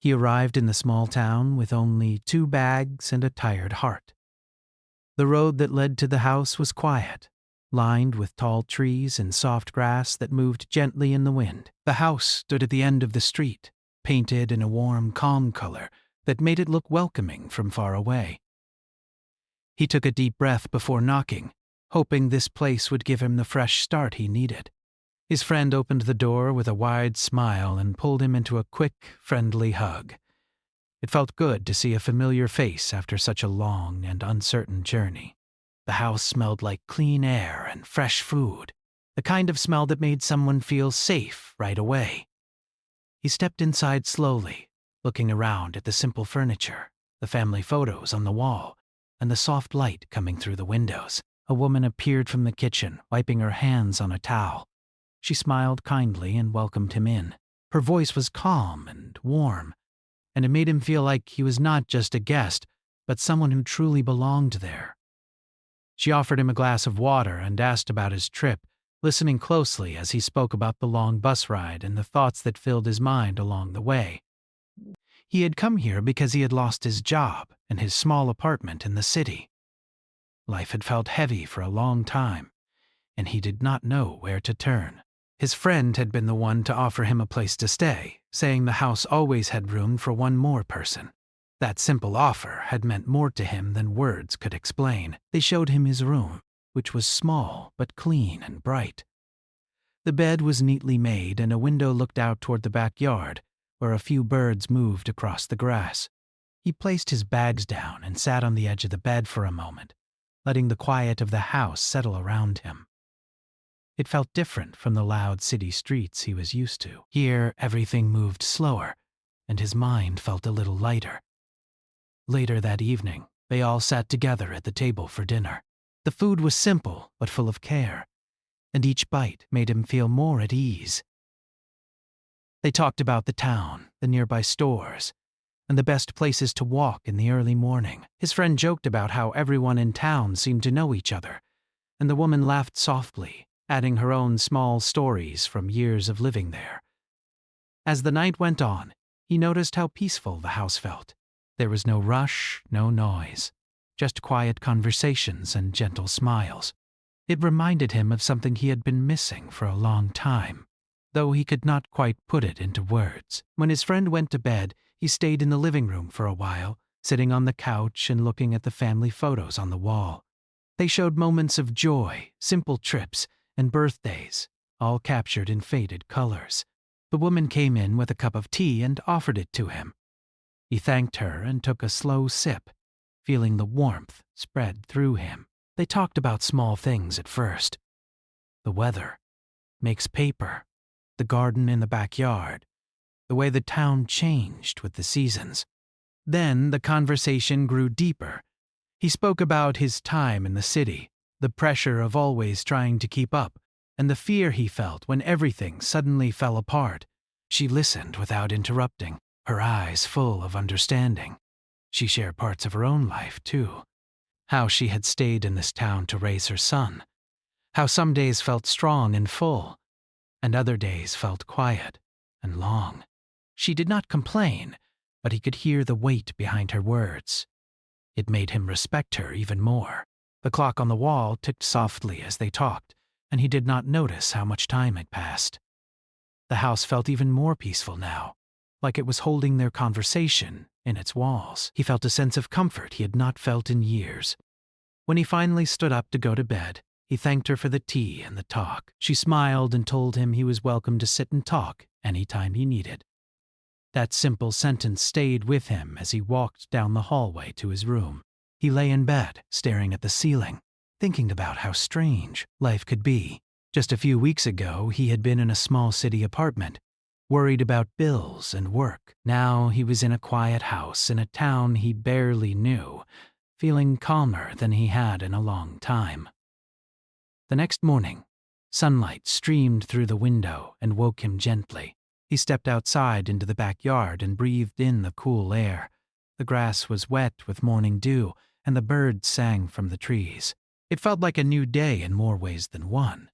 He arrived in the small town with only 2 bags and a tired heart. The road that led to the house was quiet, lined with tall trees and soft grass that moved gently in the wind. The house stood at the end of the street, painted in a warm, calm color that made it look welcoming from far away. He took a deep breath before knocking, hoping this place would give him the fresh start he needed. His friend opened the door with a wide smile and pulled him into a quick, friendly hug. It felt good to see a familiar face after such a long and uncertain journey. The house smelled like clean air and fresh food, the kind of smell that made someone feel safe right away. He stepped inside slowly, looking around at the simple furniture, the family photos on the wall, and the soft light coming through the windows. A woman appeared from the kitchen, wiping her hands on a towel. She smiled kindly and welcomed him in. Her voice was calm and warm, and it made him feel like he was not just a guest, but someone who truly belonged there. She offered him a glass of water and asked about his trip, listening closely as he spoke about the long bus ride and the thoughts that filled his mind along the way. He had come here because he had lost his job and his small apartment in the city. Life had felt heavy for a long time, and he did not know where to turn. His friend had been the one to offer him a place to stay, saying the house always had room for one more person. That simple offer had meant more to him than words could explain. They showed him his room, which was small but clean and bright. The bed was neatly made and a window looked out toward the backyard, where a few birds moved across the grass. He placed his bags down and sat on the edge of the bed for a moment, letting the quiet of the house settle around him. It felt different from the loud city streets he was used to. Here, everything moved slower, and his mind felt a little lighter. Later that evening, they all sat together at the table for dinner. The food was simple but full of care, and each bite made him feel more at ease. They talked about the town, the nearby stores, and the best places to walk in the early morning. His friend joked about how everyone in town seemed to know each other, and the woman laughed softly, adding her own small stories from years of living there. As the night went on, he noticed how peaceful the house felt. There was no rush, no noise, just quiet conversations and gentle smiles. It reminded him of something he had been missing for a long time, though he could not quite put it into words. When his friend went to bed, he stayed in the living room for a while, sitting on the couch and looking at the family photos on the wall. They showed moments of joy, simple trips, and birthdays, all captured in faded colors. The woman came in with a cup of tea and offered it to him. He thanked her and took a slow sip, feeling the warmth spread through him. They talked about small things at first. The weather, makes paper, the garden in the backyard, the way the town changed with the seasons. Then the conversation grew deeper. He spoke about his time in the city, the pressure of always trying to keep up, and the fear he felt when everything suddenly fell apart. She listened without interrupting, her eyes full of understanding. She shared parts of her own life, too. How she had stayed in this town to raise her son. How some days felt strong and full, and other days felt quiet and long. She did not complain, but he could hear the weight behind her words. It made him respect her even more. The clock on the wall ticked softly as they talked, and he did not notice how much time had passed. The house felt even more peaceful now, like it was holding their conversation in its walls. He felt a sense of comfort he had not felt in years. When he finally stood up to go to bed, he thanked her for the tea and the talk. She smiled and told him he was welcome to sit and talk any time he needed. That simple sentence stayed with him as he walked down the hallway to his room. He lay in bed, staring at the ceiling, thinking about how strange life could be. Just a few weeks ago, he had been in a small city apartment, worried about bills and work. Now he was in a quiet house in a town he barely knew, feeling calmer than he had in a long time. The next morning, sunlight streamed through the window and woke him gently. He stepped outside into the backyard and breathed in the cool air. The grass was wet with morning dew, and the birds sang from the trees. It felt like a new day in more ways than one.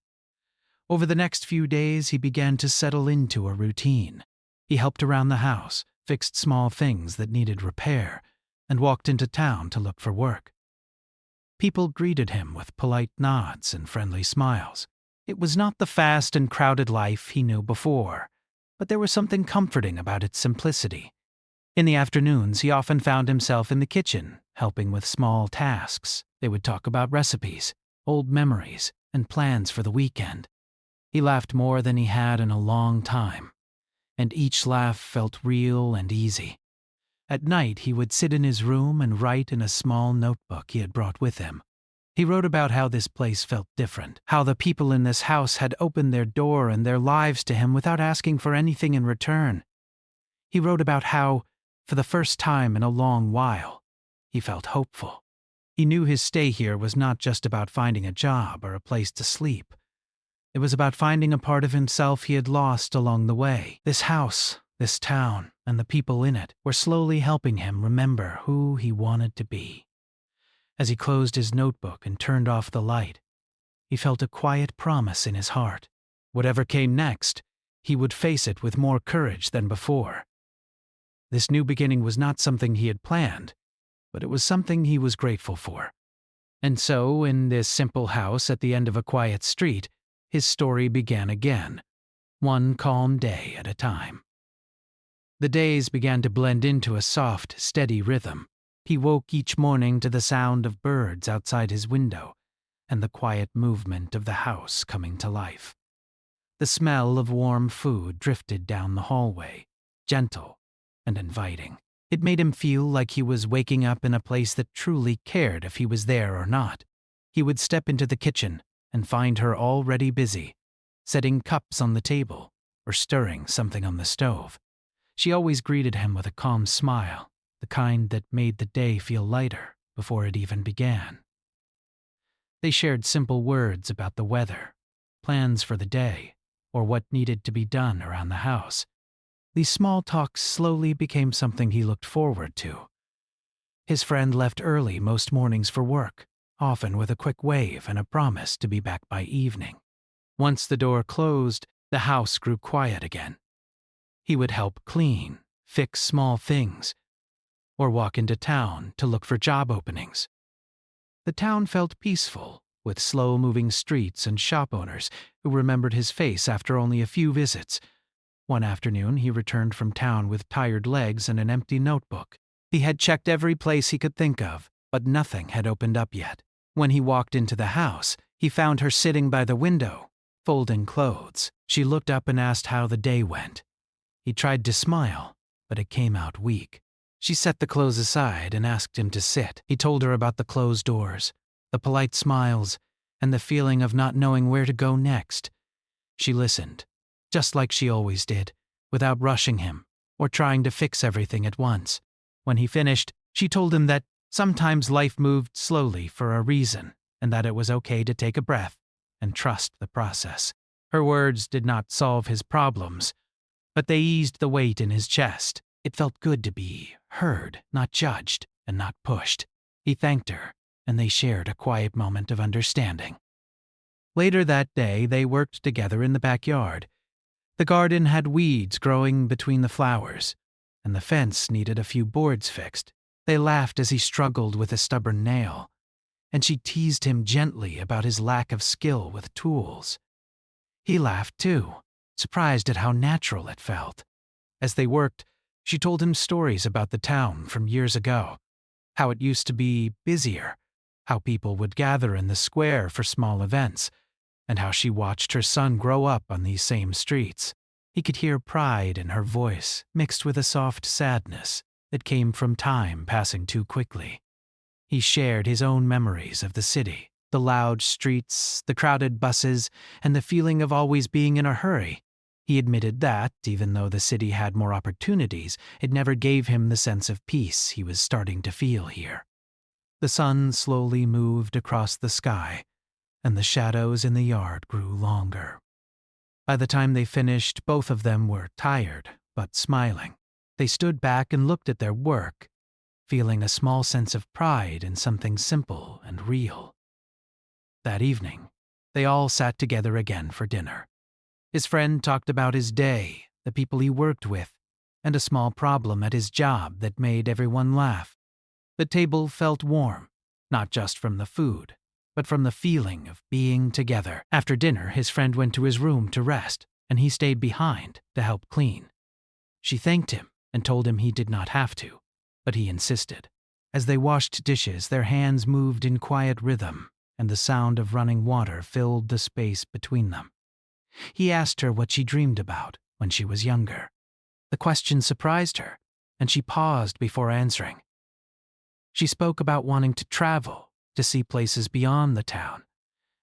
Over the next few days, he began to settle into a routine. He helped around the house, fixed small things that needed repair, and walked into town to look for work. People greeted him with polite nods and friendly smiles. It was not the fast and crowded life he knew before, but there was something comforting about its simplicity. In the afternoons, he often found himself in the kitchen, helping with small tasks. They would talk about recipes, old memories, and plans for the weekend. He laughed more than he had in a long time, and each laugh felt real and easy. At night, he would sit in his room and write in a small notebook he had brought with him. He wrote about how this place felt different, how the people in this house had opened their door and their lives to him without asking for anything in return. He wrote about how, for the first time in a long while, he felt hopeful. He knew his stay here was not just about finding a job or a place to sleep. It was about finding a part of himself he had lost along the way. This house, this town, and the people in it were slowly helping him remember who he wanted to be. As he closed his notebook and turned off the light, he felt a quiet promise in his heart. Whatever came next, he would face it with more courage than before. This new beginning was not something he had planned, but it was something he was grateful for. And so, in this simple house at the end of a quiet street, his story began again, one calm day at a time. The days began to blend into a soft, steady rhythm. He woke each morning to the sound of birds outside his window and the quiet movement of the house coming to life. The smell of warm food drifted down the hallway, gentle and inviting. It made him feel like he was waking up in a place that truly cared if he was there or not. He would step into the kitchen and find her already busy, setting cups on the table or stirring something on the stove. She always greeted him with a calm smile, the kind that made the day feel lighter before it even began. They shared simple words about the weather, plans for the day, or what needed to be done around the house. These small talks slowly became something he looked forward to. His friend left early most mornings for work, often with a quick wave and a promise to be back by evening. Once the door closed, the house grew quiet again. He would help clean, fix small things, or walk into town to look for job openings. The town felt peaceful, with slow-moving streets and shop owners who remembered his face after only a few visits. One afternoon, he returned from town with tired legs and an empty notebook. He had checked every place he could think of, but nothing had opened up yet. When he walked into the house, he found her sitting by the window, folding clothes. She looked up and asked how the day went. He tried to smile, but it came out weak. She set the clothes aside and asked him to sit. He told her about the closed doors, the polite smiles, and the feeling of not knowing where to go next. She listened, just like she always did, without rushing him or trying to fix everything at once. When he finished, she told him that sometimes life moved slowly for a reason, and that it was okay to take a breath and trust the process. Her words did not solve his problems, but they eased the weight in his chest. It felt good to be heard, not judged, and not pushed. He thanked her, and they shared a quiet moment of understanding. Later that day, they worked together in the backyard. The garden had weeds growing between the flowers, and the fence needed a few boards fixed. They laughed as he struggled with a stubborn nail, and she teased him gently about his lack of skill with tools. He laughed too, surprised at how natural it felt. As they worked, she told him stories about the town from years ago, how it used to be busier, how people would gather in the square for small events, and how she watched her son grow up on these same streets. He could hear pride in her voice, mixed with a soft sadness that came from time passing too quickly. He shared his own memories of the city, the loud streets, the crowded buses, and the feeling of always being in a hurry. He admitted that, even though the city had more opportunities, it never gave him the sense of peace he was starting to feel here. The sun slowly moved across the sky, and the shadows in the yard grew longer. By the time they finished, both of them were tired, but smiling. They stood back and looked at their work, feeling a small sense of pride in something simple and real. That evening, they all sat together again for dinner. His friend talked about his day, the people he worked with, and a small problem at his job that made everyone laugh. The table felt warm, not just from the food, but from the feeling of being together. After dinner, his friend went to his room to rest, and he stayed behind to help clean. She thanked him and told him he did not have to, but he insisted. As they washed dishes, their hands moved in quiet rhythm, and the sound of running water filled the space between them. He asked her what she dreamed about when she was younger. The question surprised her, and she paused before answering. She spoke about wanting to travel, to see places beyond the town,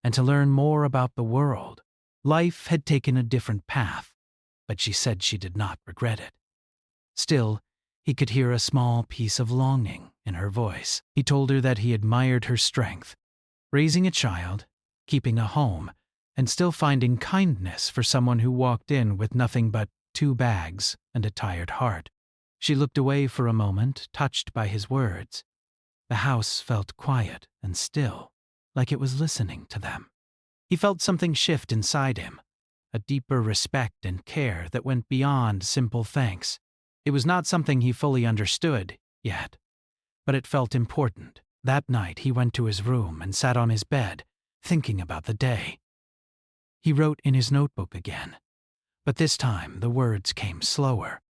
and to learn more about the world. Life had taken a different path, but she said she did not regret it. Still, he could hear a small piece of longing in her voice. He told her that he admired her strength, raising a child, keeping a home, and still finding kindness for someone who walked in with nothing but 2 bags and a tired heart. She looked away for a moment, touched by his words. The house felt quiet and still, like it was listening to them. He felt something shift inside him, a deeper respect and care that went beyond simple thanks. It was not something he fully understood yet, but it felt important. That night he went to his room and sat on his bed, thinking about the day. He wrote in his notebook again, but this time the words came slower.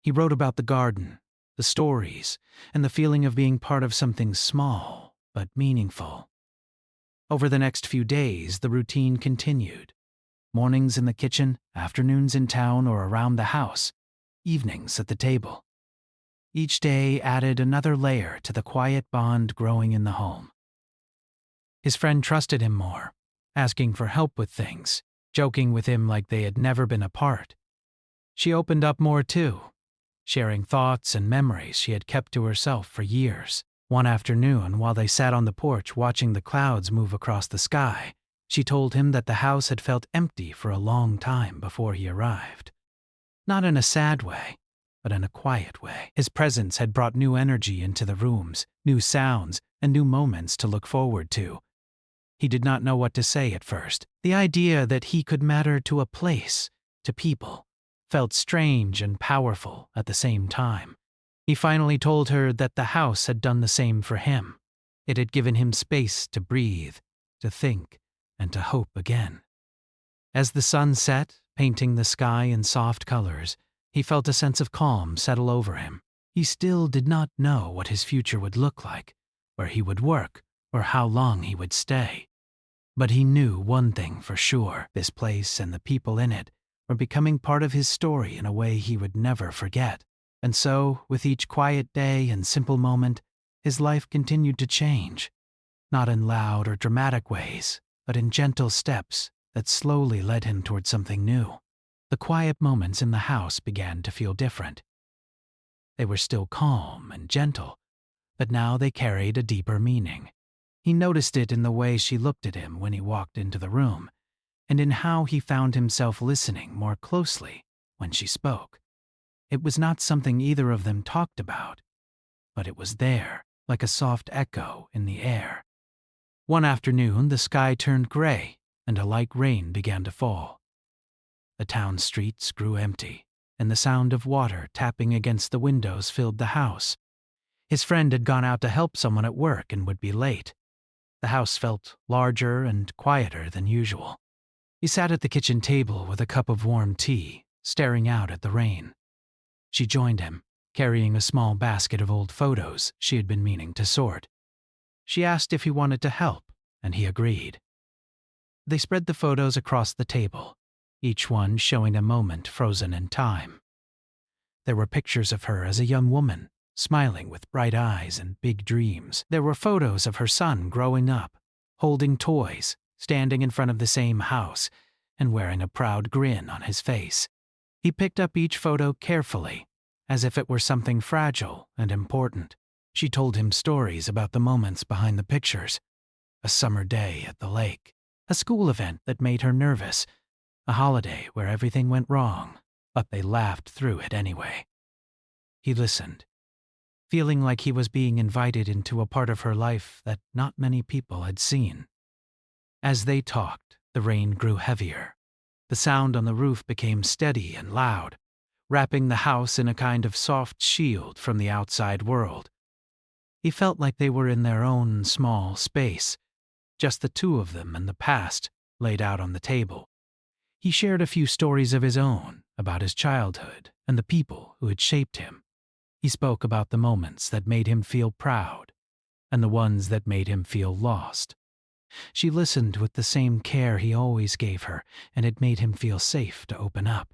He wrote about the garden, the stories, and the feeling of being part of something small but meaningful. Over the next few days, the routine continued. Mornings in the kitchen, afternoons in town or around the house, evenings at the table. Each day added another layer to the quiet bond growing in the home. His friend trusted him more, asking for help with things, joking with him like they had never been apart. She opened up more too, sharing thoughts and memories she had kept to herself for years. One afternoon, while they sat on the porch watching the clouds move across the sky, she told him that the house had felt empty for a long time before he arrived. Not in a sad way, but in a quiet way. His presence had brought new energy into the rooms, new sounds, and new moments to look forward to. He did not know what to say at first. The idea that he could matter to a place, to people, felt strange and powerful at the same time. He finally told her that the house had done the same for him. It had given him space to breathe, to think, and to hope again. As the sun set, painting the sky in soft colors, he felt a sense of calm settle over him. He still did not know what his future would look like, where he would work, or how long he would stay. But he knew one thing for sure: this place and the people in it were becoming part of his story in a way he would never forget. And so, with each quiet day and simple moment, his life continued to change, not in loud or dramatic ways, but in gentle steps that slowly led him toward something new. The quiet moments in the house began to feel different. They were still calm and gentle, but now they carried a deeper meaning. He noticed it in the way she looked at him when he walked into the room, and in how he found himself listening more closely when she spoke. It was not something either of them talked about, but it was there, like a soft echo in the air. One afternoon, the sky turned gray, and a light rain began to fall. The town streets grew empty, and the sound of water tapping against the windows filled the house. His friend had gone out to help someone at work and would be late. The house felt larger and quieter than usual. He sat at the kitchen table with a cup of warm tea, staring out at the rain. She joined him, carrying a small basket of old photos she had been meaning to sort. She asked if he wanted to help, and he agreed. They spread the photos across the table, each one showing a moment frozen in time. There were pictures of her as a young woman, smiling with bright eyes and big dreams. There were photos of her son growing up, holding toys, standing in front of the same house, and wearing a proud grin on his face. He picked up each photo carefully, as if it were something fragile and important. She told him stories about the moments behind the pictures: a summer day at the lake, a school event that made her nervous, a holiday where everything went wrong, but they laughed through it anyway. He listened, feeling like he was being invited into a part of her life that not many people had seen. As they talked, the rain grew heavier. The sound on the roof became steady and loud, wrapping the house in a kind of soft shield from the outside world. He felt like they were in their own small space, just the two of them and the past laid out on the table. He shared a few stories of his own, about his childhood and the people who had shaped him. He spoke about the moments that made him feel proud and the ones that made him feel lost. She listened with the same care he always gave her, and it made him feel safe to open up.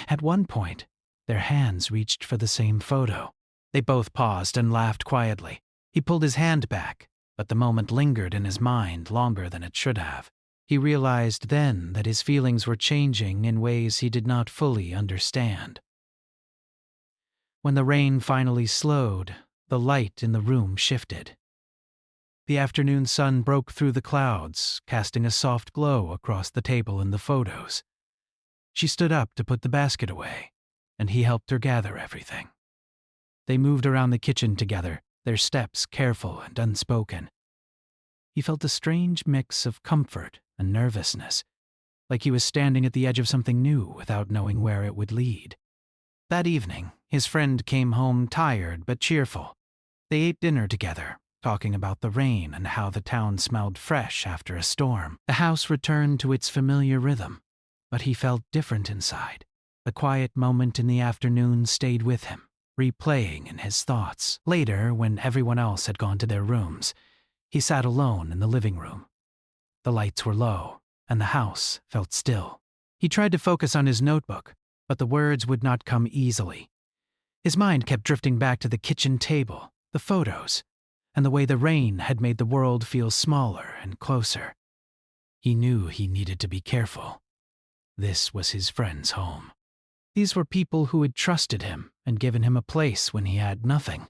At one point, their hands reached for the same photo. They both paused and laughed quietly. He pulled his hand back, but the moment lingered in his mind longer than it should have. He realized then that his feelings were changing in ways he did not fully understand. When the rain finally slowed, the light in the room shifted. The afternoon sun broke through the clouds, casting a soft glow across the table and the photos. She stood up to put the basket away, and he helped her gather everything. They moved around the kitchen together, their steps careful and unspoken. He felt a strange mix of comfort and nervousness, like he was standing at the edge of something new without knowing where it would lead. That evening, his friend came home tired but cheerful. They ate dinner together, talking about the rain and how the town smelled fresh after a storm. The house returned to its familiar rhythm, but he felt different inside. The quiet moment in the afternoon stayed with him, replaying in his thoughts. Later, when everyone else had gone to their rooms, he sat alone in the living room. The lights were low, and the house felt still. He tried to focus on his notebook, but the words would not come easily. His mind kept drifting back to the kitchen table, the photos, and the way the rain had made the world feel smaller and closer. He knew he needed to be careful. This was his friend's home. These were people who had trusted him and given him a place when he had nothing.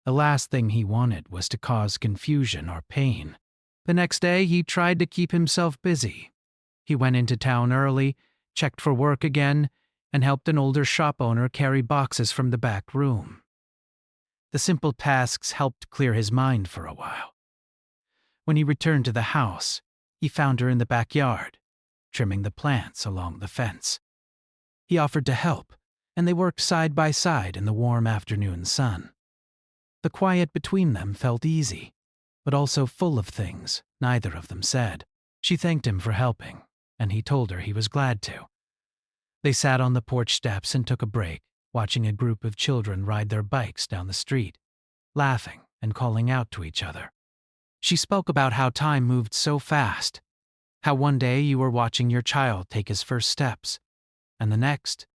The last thing he wanted was to cause confusion or pain. The next day, he tried to keep himself busy. He went into town early, checked for work again, and helped an older shop owner carry boxes from the back room. The simple tasks helped clear his mind for a while. When he returned to the house, he found her in the backyard, trimming the plants along the fence. He offered to help, and they worked side by side in the warm afternoon sun. The quiet between them felt easy, but also full of things neither of them said. She thanked him for helping, and he told her he was glad to. They sat on the porch steps and took a break, watching a group of children ride their bikes down the street, laughing and calling out to each other. She spoke about how time moved so fast, how one day you were watching your child take his first steps, and the next,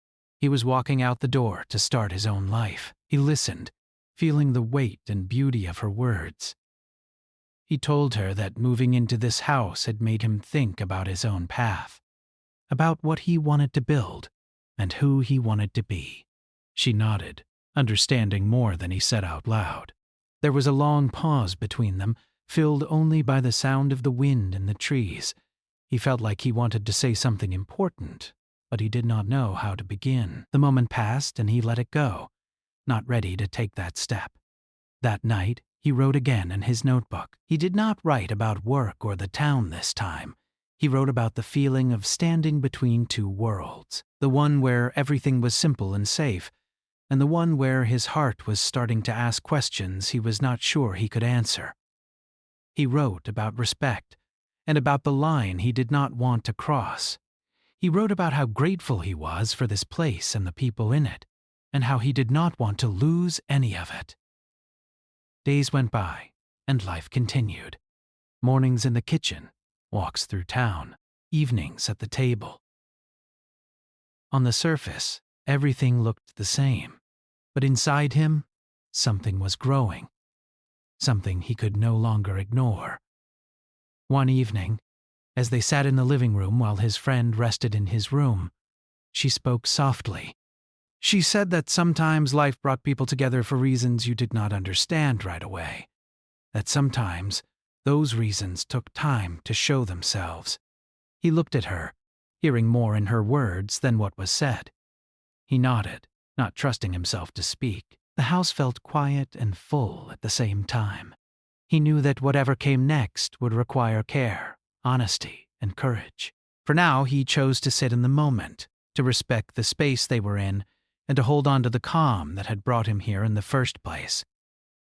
he was walking out the door to start his own life. He listened, feeling the weight and beauty of her words. He told her that moving into this house had made him think about his own path, about what he wanted to build and who he wanted to be. She nodded, understanding more than he said out loud. There was a long pause between them, filled only by the sound of the wind in the trees. He felt like he wanted to say something important, but he did not know how to begin. The moment passed and he let it go, not ready to take that step. That night, he wrote again in his notebook. He did not write about work or the town this time. He wrote about the feeling of standing between two worlds, the one where everything was simple and safe, and the one where his heart was starting to ask questions he was not sure he could answer. He wrote about respect, and about the line he did not want to cross. He wrote about how grateful he was for this place and the people in it, and how he did not want to lose any of it. Days went by, and life continued. Mornings in the kitchen, walks through town, evenings at the table. On the surface, everything looked the same, but inside him, something was growing, something he could no longer ignore. One evening, as they sat in the living room while his friend rested in his room, she spoke softly. She said that sometimes life brought people together for reasons you did not understand right away, that sometimes those reasons took time to show themselves. He looked at her, hearing more in her words than what was said. He nodded, not trusting himself to speak. The house felt quiet and full at the same time. He knew that whatever came next would require care, honesty, and courage. For now, he chose to sit in the moment, to respect the space they were in, and to hold on to the calm that had brought him here in the first place.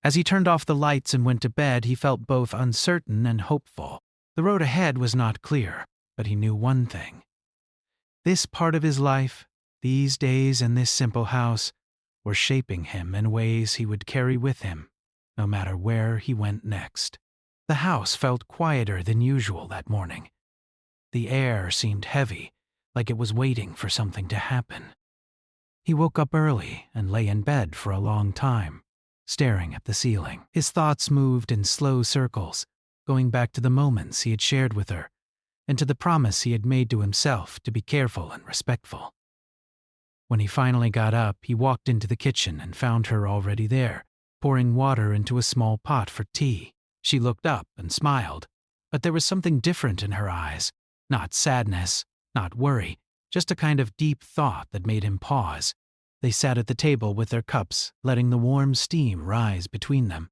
As he turned off the lights and went to bed, he felt both uncertain and hopeful. The road ahead was not clear, but he knew one thing. This part of his life, these days in this simple house, were shaping him in ways he would carry with him, no matter where he went next. The house felt quieter than usual that morning. The air seemed heavy, like it was waiting for something to happen. He woke up early and lay in bed for a long time, staring at the ceiling. His thoughts moved in slow circles, going back to the moments he had shared with her, and to the promise he had made to himself to be careful and respectful. When he finally got up, he walked into the kitchen and found her already there, pouring water into a small pot for tea. She looked up and smiled, but there was something different in her eyes. Not sadness, not worry, just a kind of deep thought that made him pause. They sat at the table with their cups, letting the warm steam rise between them.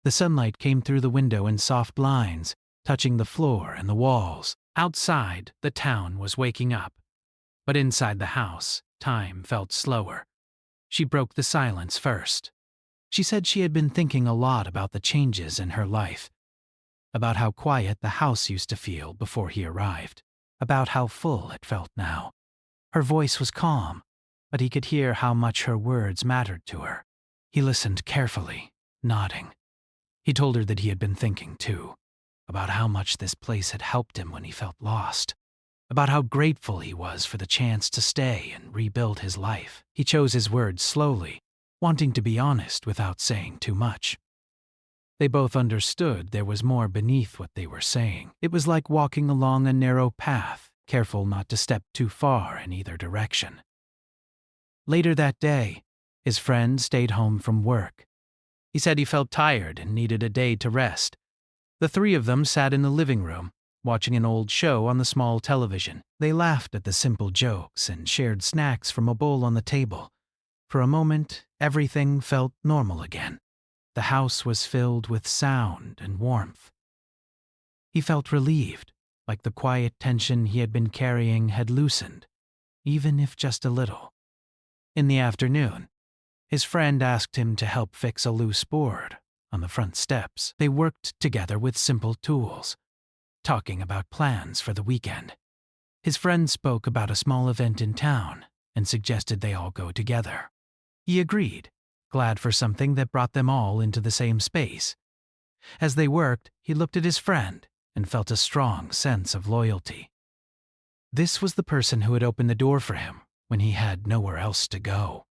The sunlight came through the window in soft lines, touching the floor and the walls. Outside, the town was waking up. But inside the house, time felt slower. She broke the silence first. She said she had been thinking a lot about the changes in her life, about how quiet the house used to feel before he arrived, about how full it felt now. Her voice was calm, but he could hear how much her words mattered to her. He listened carefully, nodding. He told her that he had been thinking, too, about how much this place had helped him when he felt lost, about how grateful he was for the chance to stay and rebuild his life. He chose his words slowly, wanting to be honest without saying too much. They both understood there was more beneath what they were saying. It was like walking along a narrow path, careful not to step too far in either direction. Later that day, his friend stayed home from work. He said he felt tired and needed a day to rest. The three of them sat in the living room, watching an old show on the small television. They laughed at the simple jokes and shared snacks from a bowl on the table. For a moment, everything felt normal again. The house was filled with sound and warmth. He felt relieved, like the quiet tension he had been carrying had loosened, even if just a little. In the afternoon, his friend asked him to help fix a loose board on the front steps. They worked together with simple tools, talking about plans for the weekend. His friend spoke about a small event in town and suggested they all go together. He agreed, glad for something that brought them all into the same space. As they worked, he looked at his friend and felt a strong sense of loyalty. This was the person who had opened the door for him when he had nowhere else to go.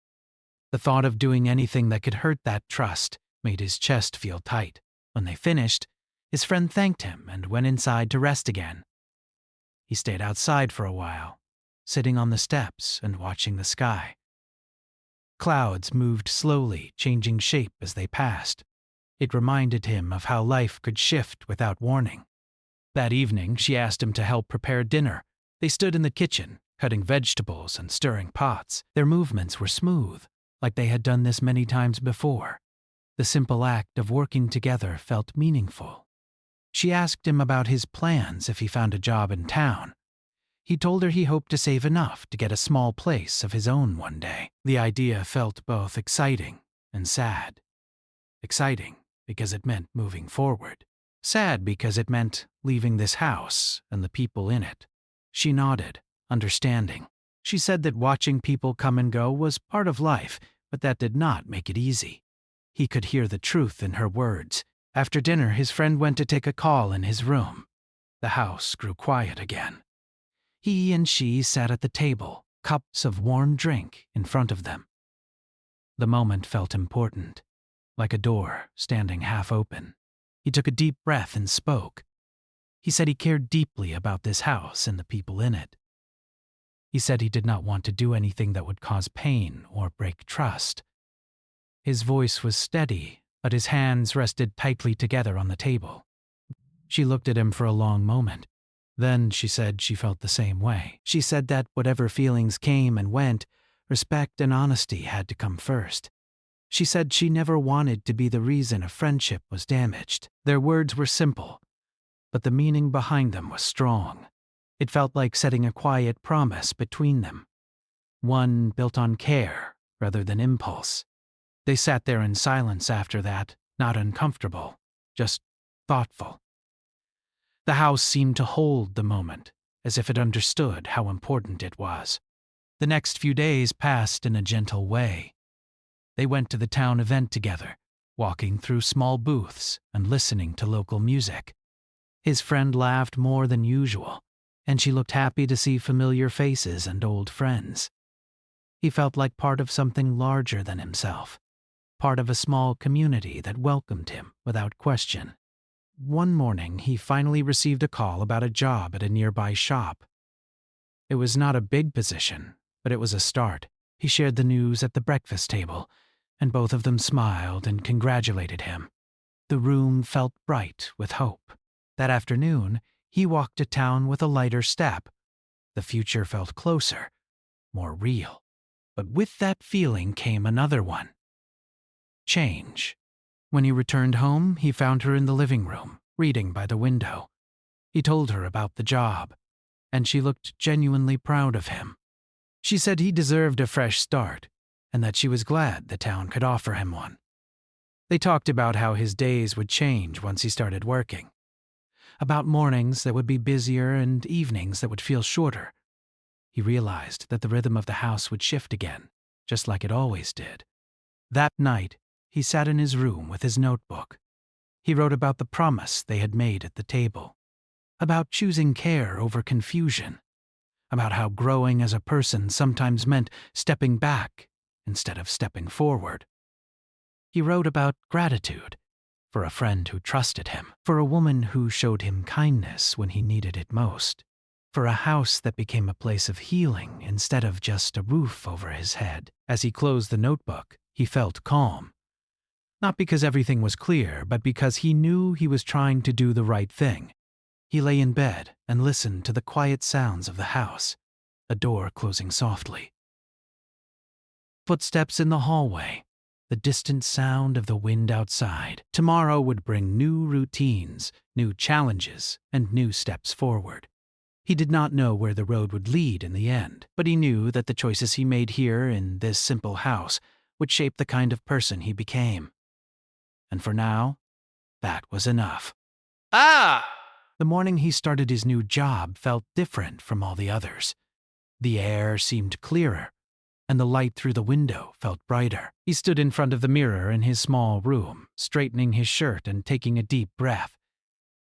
The thought of doing anything that could hurt that trust made his chest feel tight. When they finished, his friend thanked him and went inside to rest again. He stayed outside for a while, sitting on the steps and watching the sky. Clouds moved slowly, changing shape as they passed. It reminded him of how life could shift without warning. That evening, she asked him to help prepare dinner. They stood in the kitchen, cutting vegetables and stirring pots. Their movements were smooth, like they had done this many times before. The simple act of working together felt meaningful. She asked him about his plans if he found a job in town. He told her he hoped to save enough to get a small place of his own one day. The idea felt both exciting and sad. Exciting because it meant moving forward. Sad because it meant leaving this house and the people in it. She nodded, understanding. She said that watching people come and go was part of life, but that did not make it easy. He could hear the truth in her words. After dinner, his friend went to take a call in his room. The house grew quiet again. He and she sat at the table, cups of warm drink in front of them. The moment felt important, like a door standing half open. He took a deep breath and spoke. He said he cared deeply about this house and the people in it. He said he did not want to do anything that would cause pain or break trust. His voice was steady, but his hands rested tightly together on the table. She looked at him for a long moment. Then she said she felt the same way. She said that whatever feelings came and went, respect and honesty had to come first. She said she never wanted to be the reason a friendship was damaged. Their words were simple, but the meaning behind them was strong. It felt like setting a quiet promise between them. One built on care, rather than impulse. They sat there in silence after that, not uncomfortable, just thoughtful. The house seemed to hold the moment, as if it understood how important it was. The next few days passed in a gentle way. They went to the town event together, walking through small booths and listening to local music. His friend laughed more than usual, and she looked happy to see familiar faces and old friends. He felt like part of something larger than himself, part of a small community that welcomed him without question. One morning, he finally received a call about a job at a nearby shop. It was not a big position, but it was a start. He shared the news at the breakfast table, and both of them smiled and congratulated him. The room felt bright with hope. That afternoon, he walked to town with a lighter step. The future felt closer, more real. But with that feeling came another one. Change. When he returned home, he found her in the living room, reading by the window. He told her about the job, and she looked genuinely proud of him. She said he deserved a fresh start, and that she was glad the town could offer him one. They talked about how his days would change once he started working. About mornings that would be busier and evenings that would feel shorter. He realized that the rhythm of the house would shift again, just like it always did. That night, he sat in his room with his notebook. He wrote about the promise they had made at the table, about choosing care over confusion, about how growing as a person sometimes meant stepping back instead of stepping forward. He wrote about gratitude, for a friend who trusted him, for a woman who showed him kindness when he needed it most, for a house that became a place of healing instead of just a roof over his head. As he closed the notebook, he felt calm. Not because everything was clear, but because he knew he was trying to do the right thing. He lay in bed and listened to the quiet sounds of the house, a door closing softly. Footsteps in the hallway, the distant sound of the wind outside. Tomorrow would bring new routines, new challenges, and new steps forward. He did not know where the road would lead in the end, but he knew that the choices he made here in this simple house would shape the kind of person he became. And for now, that was enough. The morning he started his new job felt different from all the others. The air seemed clearer, and the light through the window felt brighter. He stood in front of the mirror in his small room, straightening his shirt and taking a deep breath.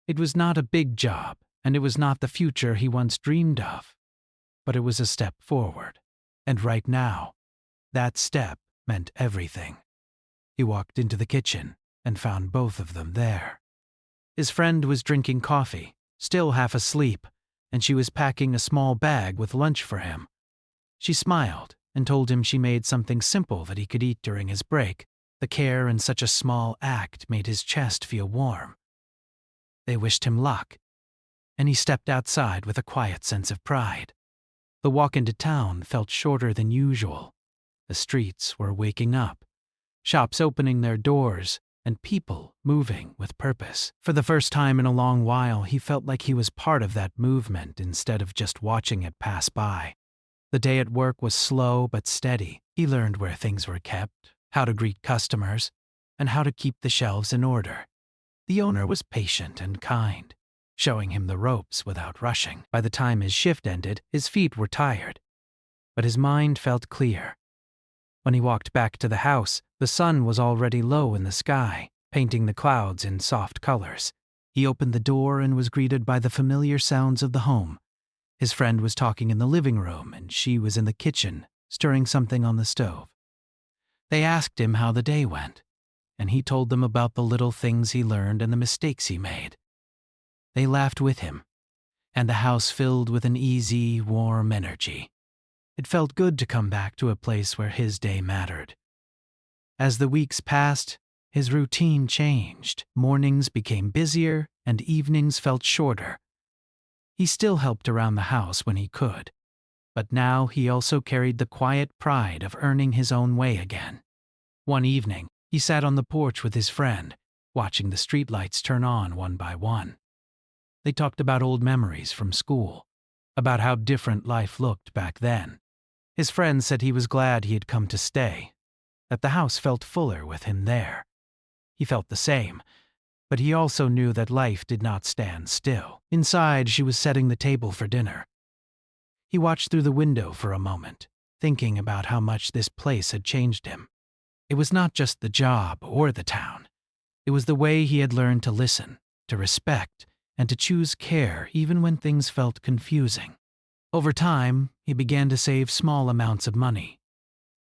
It was not a big job, and it was not the future he once dreamed of, but it was a step forward. And right now, that step meant everything. He walked into the kitchen and found both of them there. His friend was drinking coffee, still half asleep, and she was packing a small bag with lunch for him. She smiled and told him she made something simple that he could eat during his break. The care in such a small act made his chest feel warm. They wished him luck, and he stepped outside with a quiet sense of pride. The walk into town felt shorter than usual. The streets were waking up, shops opening their doors, and people moving with purpose. For the first time in a long while, he felt like he was part of that movement instead of just watching it pass by. The day at work was slow but steady. He learned where things were kept, how to greet customers, and how to keep the shelves in order. The owner was patient and kind, showing him the ropes without rushing. By the time his shift ended, his feet were tired, but his mind felt clear. When he walked back to the house, the sun was already low in the sky, painting the clouds in soft colors. He opened the door and was greeted by the familiar sounds of the home. His friend was talking in the living room, and she was in the kitchen, stirring something on the stove. They asked him how the day went, and he told them about the little things he learned and the mistakes he made. They laughed with him, and the house filled with an easy, warm energy. It felt good to come back to a place where his day mattered. As the weeks passed, his routine changed. Mornings became busier, and evenings felt shorter. He still helped around the house when he could, but now he also carried the quiet pride of earning his own way again. One evening, he sat on the porch with his friend, watching the streetlights turn on one by one. They talked about old memories from school, about how different life looked back then. His friend said he was glad he had come to stay, that the house felt fuller with him there. He felt the same, but he also knew that life did not stand still. Inside, she was setting the table for dinner. He watched through the window for a moment, thinking about how much this place had changed him. It was not just the job or the town. It was the way he had learned to listen, to respect, and to choose care even when things felt confusing. Over time, he began to save small amounts of money.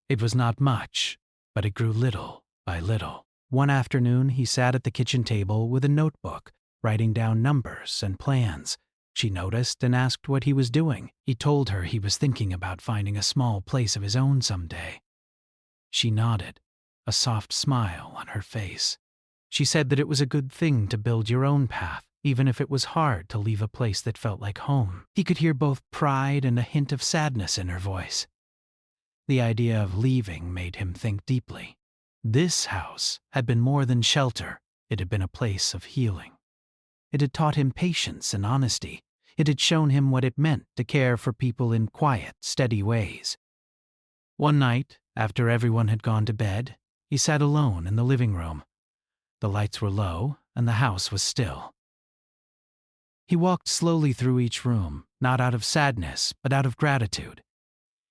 It was not much, but it grew little by little. One afternoon, he sat at the kitchen table with a notebook, writing down numbers and plans. She noticed and asked what he was doing. He told her he was thinking about finding a small place of his own someday. She nodded, a soft smile on her face. She said that it was a good thing to build your own path, even if it was hard to leave a place that felt like home. He could hear both pride and a hint of sadness in her voice. The idea of leaving made him think deeply. This house had been more than shelter. It had been a place of healing. It had taught him patience and honesty. It had shown him what it meant to care for people in quiet, steady ways. One night, after everyone had gone to bed, he sat alone in the living room. The lights were low, and the house was still. He walked slowly through each room, not out of sadness, but out of gratitude.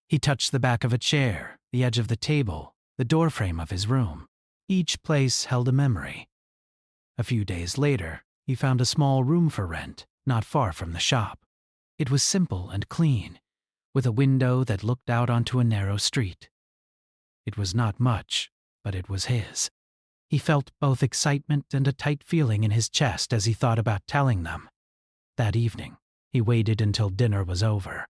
He touched the back of a chair, the edge of the table, the doorframe of his room. Each place held a memory. A few days later, he found a small room for rent, not far from the shop. It was simple and clean, with a window that looked out onto a narrow street. It was not much, but it was his. He felt both excitement and a tight feeling in his chest as he thought about telling them. That evening, he waited until dinner was over.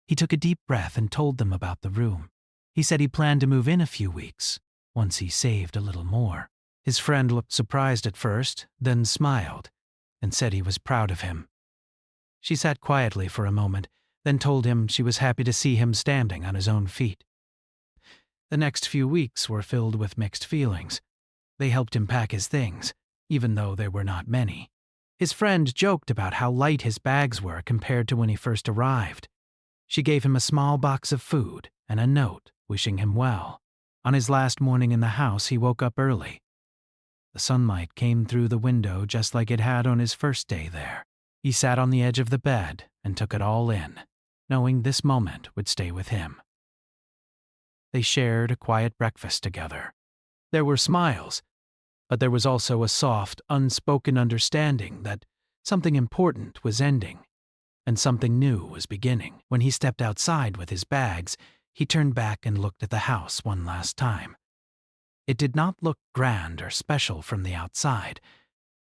He took a deep breath and told them about the room. He said he planned to move in a few weeks, once he saved a little more. His friend looked surprised at first, then smiled, and said he was proud of him. She sat quietly for a moment, then told him she was happy to see him standing on his own feet. The next few weeks were filled with mixed feelings. They helped him pack his things, even though there were not many. His friend joked about how light his bags were compared to when he first arrived. She gave him a small box of food and a note wishing him well. On his last morning in the house, he woke up early. The sunlight came through the window just like it had on his first day there. He sat on the edge of the bed and took it all in, knowing this moment would stay with him. They shared a quiet breakfast together. There were smiles, but there was also a soft, unspoken understanding that something important was ending and something new was beginning. When he stepped outside with his bags, he turned back and looked at the house one last time. It did not look grand or special from the outside,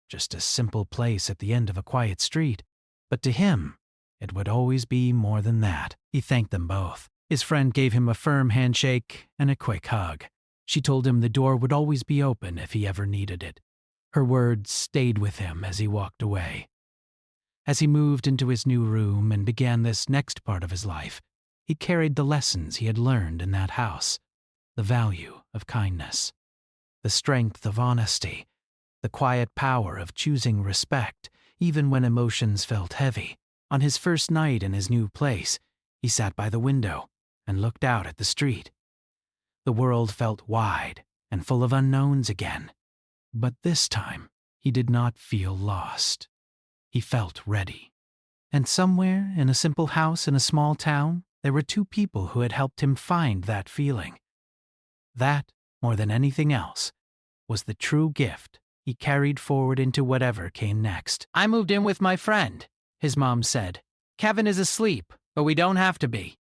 just a simple place at the end of a quiet street. But to him, it would always be more than that. He thanked them both. His friend gave him a firm handshake and a quick hug. She told him the door would always be open if he ever needed it. Her words stayed with him as he walked away. As he moved into his new room and began this next part of his life, he carried the lessons he had learned in that house, the value of kindness, the strength of honesty, the quiet power of choosing respect, even when emotions felt heavy. On his first night in his new place, he sat by the window and looked out at the street. The world felt wide and full of unknowns again, but this time he did not feel lost. He felt ready. And somewhere in a simple house in a small town, there were two people who had helped him find that feeling. That, more than anything else, was the true gift he carried forward into whatever came next. "I moved in with my friend," his mom said. "Kevin is asleep, but we don't have to be."